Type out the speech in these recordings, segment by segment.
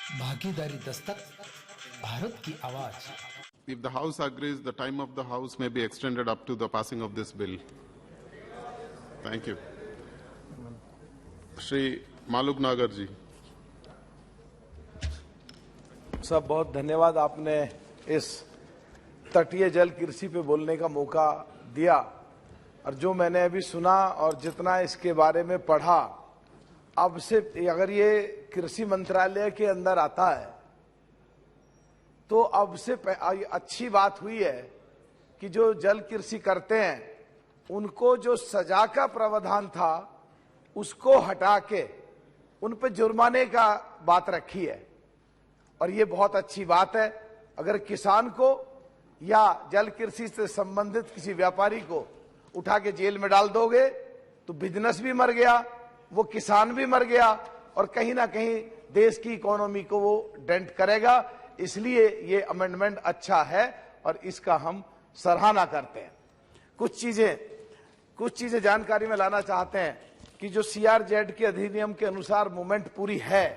भागीदारी दस्तक, भारत की आवाज। If the House agrees, the time of the House may be extended up to the passing of this bill. Thank you. Shri Maluk Nagar ji. सब बहुत धन्यवाद, आपने इस तटीय जल कृषि पे बोलने का मौका दिया। और जो मैंने अभी सुना और जितना इसके बारे में पढ़ा, अब से अगर ये कृषि मंत्रालय के अंदर आता है तो अब से अच्छी बात हुई है कि जो जल कृषि करते हैं उनको जो सजा का प्रावधान था उसको हटा के उन पे जुर्माने का बात रखी है। और ये बहुत अच्छी बात है। अगर किसान को या जल कृषि से संबंधित किसी व्यापारी को उठा के जेल में डाल दोगे तो बिजनेस भी मर गया, वो किसान भी मर गया और कहीं ना कहीं देश की इकोनॉमी को वो डेंट करेगा। इसलिए ये अमेंडमेंट अच्छा है और इसका हम सराहना करते हैं। कुछ चीजें जानकारी में लाना चाहते हैं कि जो CRZ के अधिनियम के अनुसार मूवमेंट पूरी है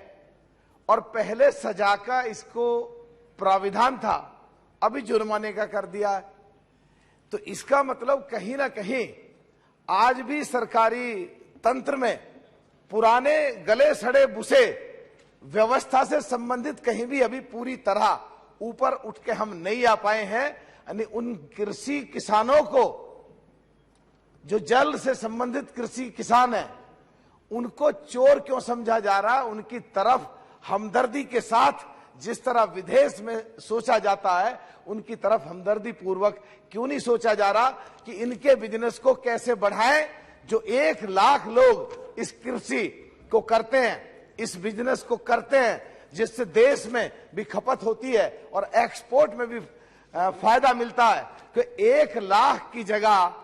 और पहले सजा का इसको प्राविधान था, अभी जुर्माने का कर दिया है। तो इसका मतलब कहीं ना कहीं आज भी सरकारी तंत्र में पुराने गले सड़े बुसे व्यवस्था से संबंधित कहीं भी अभी पूरी तरह ऊपर उठ के हम नहीं आ पाए हैं। यानी उन कृषि किसानों को, जो जल से संबंधित कृषि किसान हैं, उनको चोर क्यों समझा जा रहा है? उनकी तरफ हमदर्दी के साथ जिस तरह विदेश में सोचा जाता है, उनकी तरफ हमदर्दी पूर्वक क्यों नहीं सोचा जा रहा कि इनके बिजनेस को कैसे बढ़ाएं? जो 1 लाख लोग इस कृषि को करते हैं, इस बिजनेस को करते हैं, जिससे देश में भी खपत होती है और एक्सपोर्ट में भी फायदा मिलता है, तो 1 लाख की जगह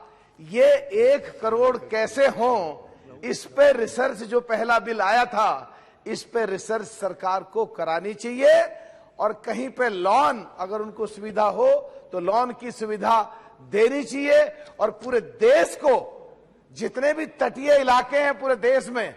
ये 1 करोड़ कैसे हो? इस पे रिसर्च जो पहला बिल आया था, इस पे रिसर्च सरकार को करानी चाहिए। और कहीं पे लोन अगर उनको सुविधा हो तो लोन की सुविधा देनी चाहिए। और पूरे देश को, जितने भी तटीय इलाके हैं पूरे देश में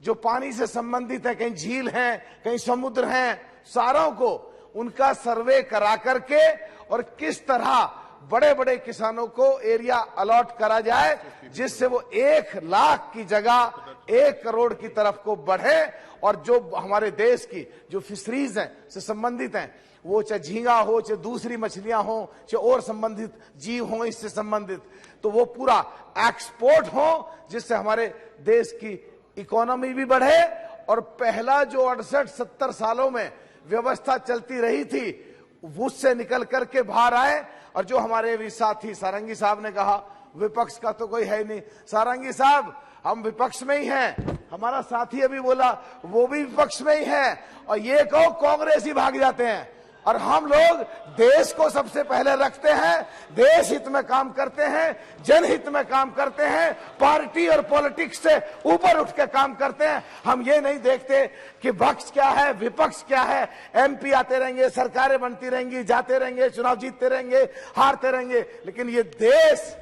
जो पानी से संबंधित है, कहीं झील हैं, कहीं समुद्र हैं, सारों को उनका सर्वे करा करके और किस तरह बड़े बड़े किसानों को एरिया अलॉट करा जाए जिससे वो 1 लाख की जगह 1 करोड़ की तरफ को बढ़े। और जो हमारे देश की जो फिशरीज हैं से संबंधित हैं, वो चाहे झींगा हो, चाहे दूसरी मछलियां हो, चाहे और संबंधित जीव हो इससे संबंधित, तो वो पूरा एक्सपोर्ट हो जिससे हमारे देश की इकोनॉमी भी बढ़े। और पहला जो 68-70 सालों में व्यवस्था चलती रही थी उससे निकल करके बाहर आए। और जो हमारे भी साथी सारंगी साहब ने कहा, विपक्ष का तो कोई है नहीं। सारंगी साहब, हम विपक्ष में ही हैं। हमारा साथी अभी बोला वो भी विपक्ष में ही है। और ये कहो कांग्रेस ही भाग जाते हैं। और हम लोग देश को सबसे पहले रखते हैं, देश हित में काम करते हैं, जनहित में काम करते हैं, पार्टी और पॉलिटिक्स से ऊपर उठ के काम करते हैं। हम ये नहीं देखते कि पक्ष क्या है, विपक्ष क्या है। MP आते रहेंगे, सरकारें बनती रहेंगी, जाते रहेंगे, चुनाव जीतते रहेंगे, हारते रहेंगे, लेकिन ये देश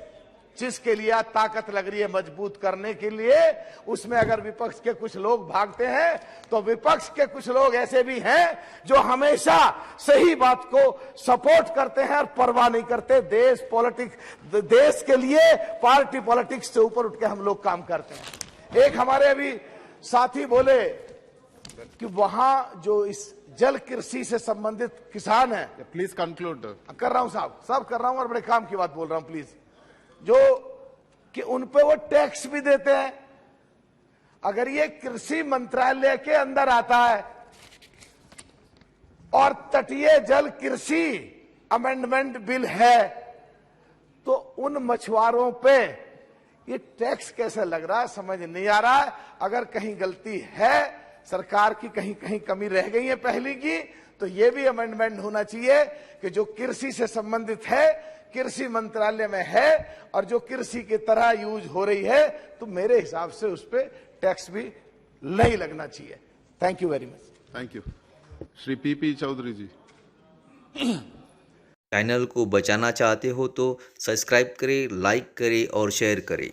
जिसके लिए आज ताकत लग रही है मजबूत करने के लिए, उसमें अगर विपक्ष के कुछ लोग भागते हैं तो विपक्ष के कुछ लोग ऐसे भी हैं जो हमेशा सही बात को सपोर्ट करते हैं और परवाह नहीं करते। देश के लिए पार्टी पॉलिटिक्स से ऊपर उठ के हम लोग काम करते हैं। एक हमारे अभी साथी बोले कि वहां जो इस जल कृषि से संबंधित किसान है, प्लीज कंक्लूड। कर रहा हूं साहब, सब कर रहा हूं और बड़े काम की बात बोल रहा हूं प्लीज। जो कि उन पे वो टैक्स भी देते हैं। अगर ये कृषि मंत्रालय के अंदर आता है और तटीय जल कृषि अमेंडमेंट बिल है तो उन मछुआरों पे ये टैक्स कैसे लग रहा है समझ नहीं आ रहा है। अगर कहीं गलती है सरकार की, कहीं कहीं कमी रह गई है पहली की, तो ये भी अमेंडमेंट होना चाहिए कि जो कृषि से संबंधित है, कृषि मंत्रालय में है और जो कृषि की तरह यूज हो रही है, तो मेरे हिसाब से उस पर टैक्स भी नहीं लगना चाहिए। Thank you very much. Thank you. Shri PP Chaudhary ji. Channel को बचाना चाहते हो तो सब्सक्राइब करें, लाइक करें और शेयर करें।